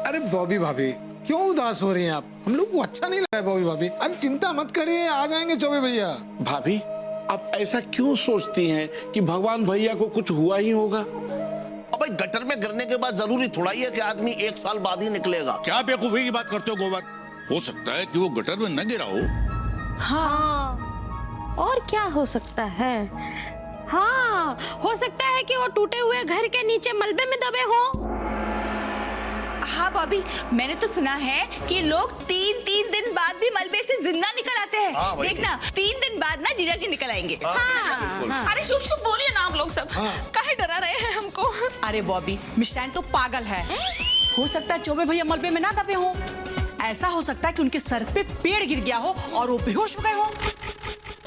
अरे बॉबी भाभी, क्यों उदास हो रही हैं आप? हम लोग को अच्छा नहीं लग रहा है बॉबी भाभी। अब चिंता मत करिए, आ जाएंगे चौबे भैया। भाभी, आप ऐसा क्यों सोचती हैं कि भगवान भैया को कुछ हुआ ही होगा? अब भाई गटर में गिरने के बाद जरूरी थोड़ा ही है कि आदमी 1 साल बाद ही निकलेगा। क्या बेवकूफी की बात करते हो गोबर? हो सकता है कि वो गटर में न गिरा हो। हाँ, और क्या हो सकता है? हाँ, हो सकता है कि वो टूटे हुए घर के नीचे मलबे में दबे हो। हाँ भाभी, मैंने तो सुना है कि लोग 3-3 दिन बाद भी मलबे से जिंदा निकल आते हैं। हाँ, देखना, 3 दिन बाद ना जीजा जी निकल आएंगे। हाँ। अरे शुभ शुभ बोलिए ना आप लोग सब। काहे डरा रहे हैं हमको? अरे बॉबी, मिस्टाइन तो पागल है। हो सकता है चौबे भैया मलबे में ना दबे हो। ऐसा हो सकता है कि उनके सर पे पेड़ गिर गया हो और वो बेहोश हो गए हो।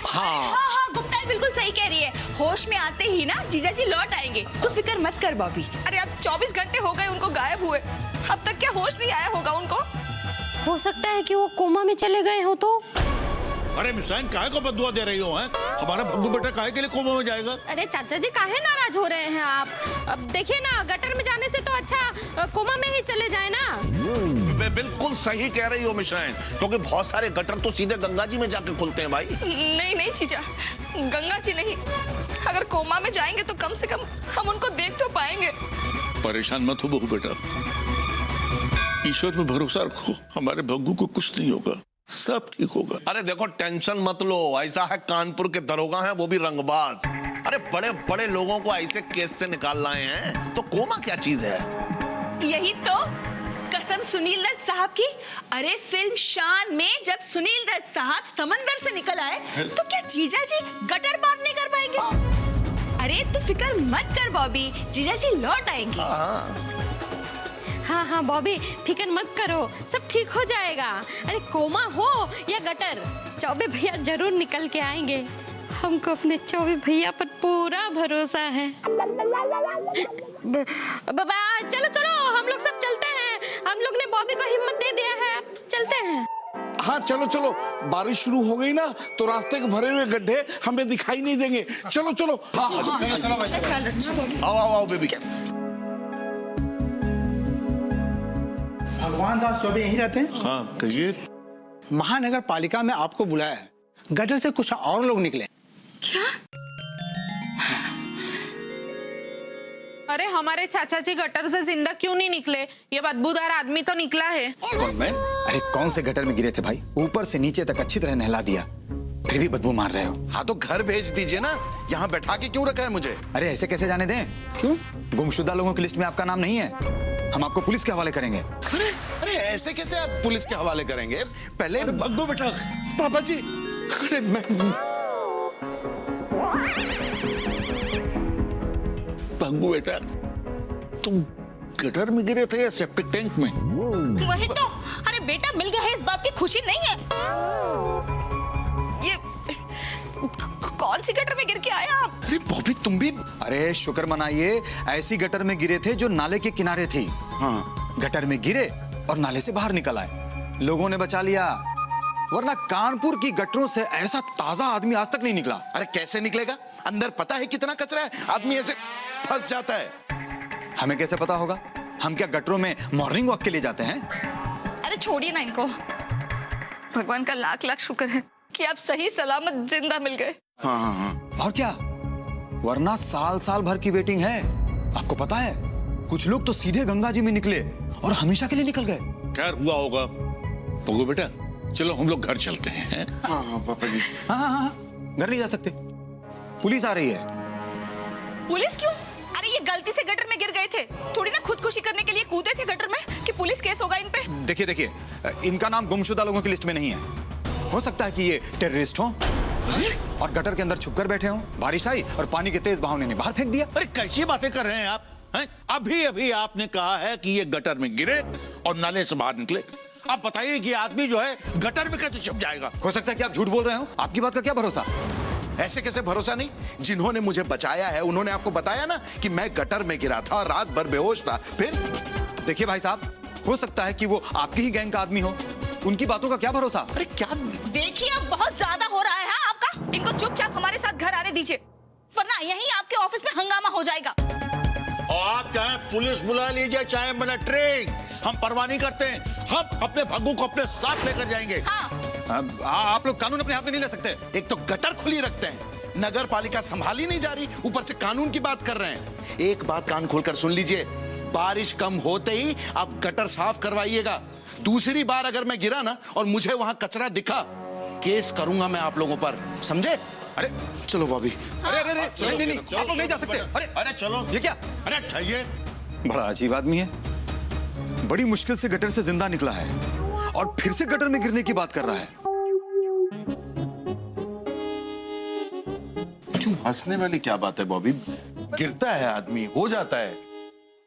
हाँ, गुप्ता बिल्कुल सही कह रही है। होश में आते ही ना जीजा जी लौट आएंगे, तो फिक्र मत कर बॉबी। अरे अब 24 घंटे हो गए उनको गायब हुए, अब तक क्या होश नहीं आया होगा उनको? हो सकता है कि वो कोमा में चले गए हो तो। अरे मिस्टाइन, काहे को बददुआ दे रही हो? हैं? हमारा भग्गू बेटा काहे के लिए कोमा में जाएगा? अरे चाचा जी, काहे नाराज हो रहे हैं आप? अब देखिए ना, गटर में जाने से तो अच्छा कोमा में ही चले जाए ना। बिल्कुल सही कह रही हो मिश्राइन, क्योंकि बहुत सारे गटर तो सीधे गंगा जी में जाके खुलते हैं भाई। नहीं नहीं जीजा, गंगा जी नहीं। अगर कोमा में जाएंगे तो कम से कम हम उनको देख तो पाएंगे। परेशान मत हो बहू बेटा, ईश्वर पे भरोसा रखो, हमारे भग्गू को कुछ नहीं होगा। सब ठीक होगा। अरे देखो टेंशन मत लो, ऐसा है कानपुर के दरोगा हैं वो भी रंगबाज। अरे बड़े बड़े लोगों को ऐसे केस से निकाल लाए हैं, तो कोमा क्या चीज है? यही तो कसम सुनील दत्त साहब की। अरे फिल्म शान में जब सुनील दत्त साहब समंदर से निकल आए तो क्या जीजा जी गटर पार नहीं कर पाएंगे? अरे तू फिक्र मत कर बॉबी, जीजा जी लौट आएंगे। हाँ हाँ बॉबी, फिक्र मत करो, सब ठीक हो जाएगा। अरे कोमा हो या गटर, चौबे भैया जरूर निकल के आएंगे। हमको अपने चौबे भैया पर पूरा भरोसा है। बाबा चलो चलो, हम लोग सब चलते हैं। हम लोग ने बॉबी को हिम्मत दे दिया है, अब चलते हैं। हाँ चलो चलो, बारिश शुरू हो गई ना तो रास्ते के भरे हुए गड्ढे हमें दिखाई नहीं देंगे। चलो चलो। आओ आओ आओ बेबी। भगवान दास चौबे यहीं रहते हैं? हाँ कहिए। महानगर पालिका में आपको बुलाया है, गटर से कुछ और लोग निकले। क्या? अरे हमारे चाचा जी गटर से जिंदा क्यों नहीं निकले? ये बदबूदार आदमी तो निकला है। कौन मैं? अरे कौन से गटर में गिरे थे भाई? ऊपर से नीचे तक अच्छी तरह नहला दिया, फिर भी बदबू मार रहे हो। हाँ तो घर भेज दीजिए ना, यहाँ बैठा के क्यों रखा है मुझे? अरे ऐसे कैसे जाने दें? क्यों? गुमशुदा लोगों की लिस्ट में आपका नाम नहीं है, हम आपको पुलिस के हवाले करेंगे। अरे अरे ऐसे कैसे आप पुलिस के हवाले करेंगे? पहले बग्गू बेटा। पापा जी, अरे बग्गू बेटा, तुम गटर में गिरे थे या सेप्टिक टैंक में? वही तो। अरे बेटा मिल गया है, इस बात की खुशी नहीं है? ये कौन सी गटर में गिर के आया आप? अरे बॉबी तुम भी। अरे शुक्र मनाइए, ऐसी गटर में गिरे थे जो नाले के किनारे थी। हाँ, गटर में गिरे और नाले से बाहर निकल आए, लोगों ने बचा लिया, वरना कानपुर की गटरों से ऐसा ताजा आदमी आज तक नहीं निकला। अरे कैसे निकलेगा? अंदर पता है कितना कचरा है, आदमी ऐसे फंस जाता है। हमें कैसे पता होगा? हम क्या गटरों में मॉर्निंग वॉक के लिए जाते हैं? अरे छोड़िए ना इनको, भगवान का लाख लाख शुक्र है कि आप सही सलामत जिंदा मिल गए। हाँ हाँ हाँ। और क्या, वरना साल साल भर की वेटिंग है। आपको पता है, कुछ लोग तो सीधे गंगा जी में निकले और हमेशा के लिए निकल गए। खैर हुआ होगा। बग्गू बेटा चलो हम लोग घर चलते हैं। हाँ हाँ पापा जी। हाँ हाँ हाँ, घर नहीं जा सकते, पुलिस आ रही है। पुलिस क्यों? अरे ये गलती से गटर में गिर गए थे, थोड़ी ना खुदकुशी करने के लिए कूदे थे गटर में कि पुलिस केस होगा इन पे। देखिए देखिए, इनका नाम गुमशुदा लोगों की लिस्ट में नहीं है। हो सकता है कि ये टेररिस्ट हो और गटर के अंदर छुपकर बैठे हो। बारिश आई और पानी के तेज बहाव ने बाहर फेंक दिया। अरे कैसी बातें कर रहे हैं आप? हैं? अभी अभी आपने कहा है कि ये गटर में गिरे और नाले से बाहर निकले। आप बताइए कि आदमी जो है गटर में कैसे छुप जाएगा? हो सकता है कि आप झूठ बोल रहे हो, आपकी बात का क्या भरोसा? ऐसे कैसे भरोसा नहीं? जिन्होंने मुझे बचाया है उन्होंने आपको बताया ना कि मैं गटर में गिरा था और रात भर बेहोश था। फिर देखिए भाई साहब, हो सकता है कि वो आपकी ही गैंग का आदमी हो, उनकी बातों का क्या भरोसा? अरे क्या देखिए अब बहुत ज्यादा हो रहा है हाँ आपका। इनको चुपचाप हमारे साथ घर आने दीजिए, वरना यहीं आपके ऑफिस में हंगामा हो जाएगा। और आप चाहे पुलिस बुला लीजिए चाहे मिलिट्री, हम परवाह नहीं करते हैं। हम अपने भग्गू को अपने साथ लेकर जाएंगे। आप लोग कानून अपने हाथ में नहीं ले सकते। एक तो गटर खुली रखते हैं, नगर पालिका संभाली नहीं जा रही, ऊपर से कानून की बात कर रहे हैं। एक बात कान खोलकर सुन लीजिए, बारिश कम होते ही आप गटर साफ करवाइएगा। दूसरी बार अगर मैं गिरा ना और मुझे वहां कचरा दिखा, केस करूंगा मैं आप लोगों पर, समझे? अरे चलो बॉबी। अरे अरे नहीं नहीं, आप लोग नहीं जा सकते। अरे अरे चलो। ये क्या? अरे चाहिए। बड़ा अजीब आदमी है, बड़ी मुश्किल से गटर से जिंदा निकला है और फिर से गटर में गिरने की बात कर रहा है। क्यों हंसने वाली क्या बात है बॉबी? गिरता है आदमी, हो जाता है,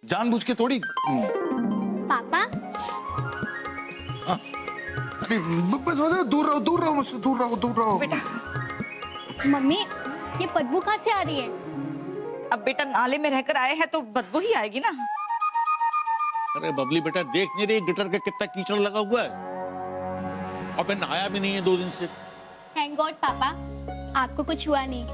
जानबूझ के थोड़ी। पापा अरे बस दूर रहो दूर रहो मुझसे, दूर रहो दूर रहो। मम्मी, ये बदबू कहाँ से आ रही है? अब बेटा नाले में रहकर आए हैं तो बदबू ही आएगी ना। अरे बबली बेटा देख नहीं रही गिटर का कितना कीचड़ लगा हुआ है, और मैं नहाया भी नहीं है 2 दिन से। थैंक गॉड पापा, आपको कुछ हुआ नहीं।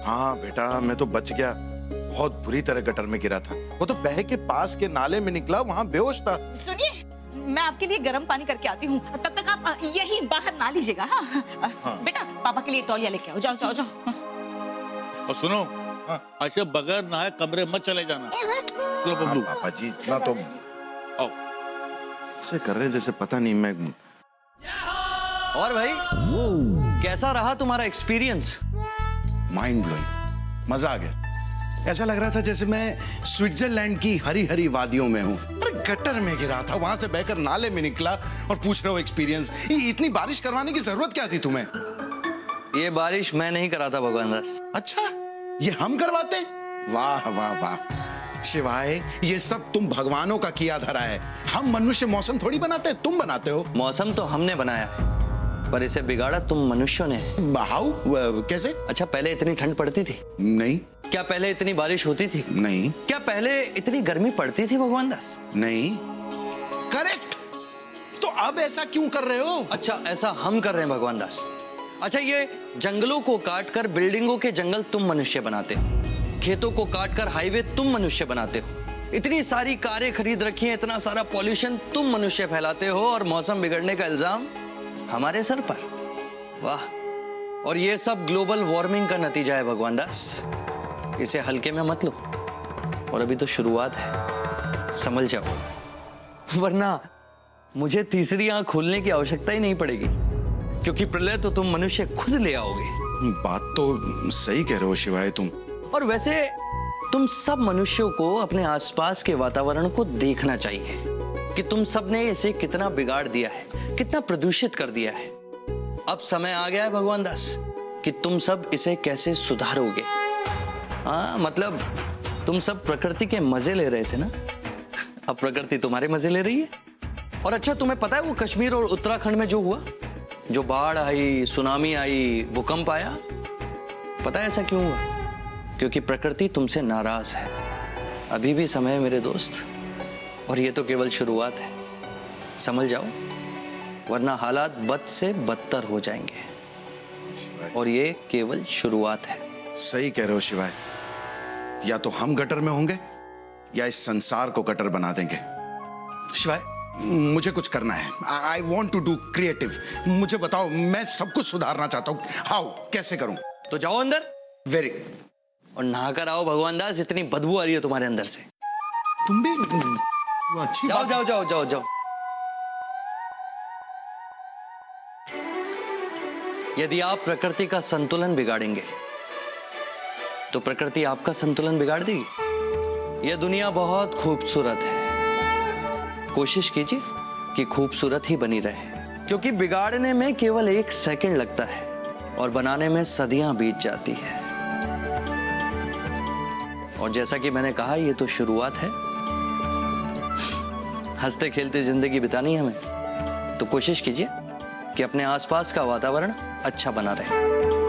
हाँ बेटा मैं तो बच गया, बहुत बुरी तरह गटर में गिरा था। वो तो बह के पास के नाले में निकला, वहाँ बेहोश था। सुनिए मैं आपके लिए गर्म पानी करके आती हूँ, तब तक आप यही बाहर ना लीजिएगा। हाँ बेटा पापा के लिए तौलिया लेके आओ, जाओ जाओ जाओ। और सुनो, ऐसे बगैर नहाए कमरे मत चले जाना। चलो बबलू। पापा जी इतना तो आओ। ऐसे कर रहे जैसे पता नहीं मैं। और भाई कैसा रहा तुम्हारा एक्सपीरियंस? माइंड ब्लोइंग, मजा आ गया। ऐसा लग रहा था जैसे मैं स्विट्जरलैंड की हरी हरी वादियों में हूँ। अरे गटर में गिरा था, वहां से बहकर नाले में निकला और पूछ रहे हो एक्सपीरियंस। इतनी बारिश करवाने की जरूरत क्या थी तुम्हें? ये बारिश मैं नहीं करा था भगवान दास। अच्छा, ये हम करवाते? वाह वाह वाह शिवाय, ये सब तुम भगवानों का किया धरा है। हम मनुष्य मौसम थोड़ी बनाते हैं, तुम बनाते हो। मौसम तो हमने बनाया, पर इसे बिगाड़ा तुम मनुष्यों ने। हाउ? कैसे? अच्छा, पहले इतनी ठंड पड़ती थी? नहीं। क्या पहले इतनी बारिश होती थी? नहीं। क्या पहले इतनी गर्मी पड़ती थी भगवान दास? नहीं। करेक्ट। तो अब ऐसा क्यों कर रहे हो? अच्छा, ऐसा हम कर रहे हैं भगवान दास। अच्छा, ये जंगलों को काटकर बिल्डिंगों के जंगल तुम मनुष्य बनाते हो, खेतों को काटकर हाईवे तुम मनुष्य बनाते हो, इतनी सारी कारें खरीद रखी हैं, इतना सारा पॉल्यूशन तुम मनुष्य फैलाते हो, और मौसम बिगड़ने का इल्जाम हमारे सर पर। वाह। और ये सब ग्लोबल वार्मिंग का नतीजा है भगवान दास। इसे हल्के में मत लो, और अभी तो शुरुआत है, समझ जाओ, वरना मुझे तीसरी आंख खोलने की आवश्यकता ही नहीं पड़ेगी, क्योंकि प्रलय तो तुम मनुष्य खुद ले आओगे। बात तो सही कह रहे हो शिवाय तुम। और वैसे तुम सब मनुष्यों को अपने आसपास के वातावरण को देखना चाहिए कि तुम सब ने इसे कितना बिगाड़ दिया है, कितना प्रदूषित कर दिया है। अब समय आ गया है भगवान दास कि तुम सब इसे कैसे सुधारोगे। हाँ, मतलब तुम सब प्रकृति के मजे ले रहे थे ना, अब प्रकृति तुम्हारे मजे ले रही है। और अच्छा, तुम्हें पता है वो कश्मीर और उत्तराखंड में जो हुआ, जो बाढ़ आई, सुनामी आई, भूकंप आया, पता है ऐसा क्यों हुआ? क्योंकि प्रकृति तुमसे नाराज है। अभी भी समय है मेरे दोस्त, और ये तो केवल शुरुआत है, समझ जाओ, वरना हालात बद से बदतर हो जाएंगे, और ये केवल शुरुआत है। सही कह रहे हो शिवाय, या तो हम गटर में होंगे या इस संसार को गटर बना देंगे। शिवाय, मुझे कुछ करना है। I want to do creative. मुझे बताओ, मैं सब कुछ सुधारना चाहता हूँ। हाउ, कैसे करूं? तो जाओ अंदर, वेरी, और नहाकर आओ भगवान दास, इतनी बदबू आ रही है तुम्हारे अंदर से। तुम भी वो अच्छी जाओ बात। जाओ जाओ जाओ जाओ। यदि आप प्रकृति का संतुलन बिगाड़ेंगे तो प्रकृति आपका संतुलन बिगाड़ देगी। यह दुनिया बहुत खूबसूरत है, कोशिश कीजिए कि खूबसूरत ही बनी रहे, क्योंकि बिगाड़ने में केवल 1 सेकंड लगता है और बनाने में सदियां बीत जाती है। और जैसा कि मैंने कहा, ये तो शुरुआत है। हंसते खेलते जिंदगी बितानी है हमें, तो कोशिश कीजिए कि अपने आसपास का वातावरण अच्छा बना रहे।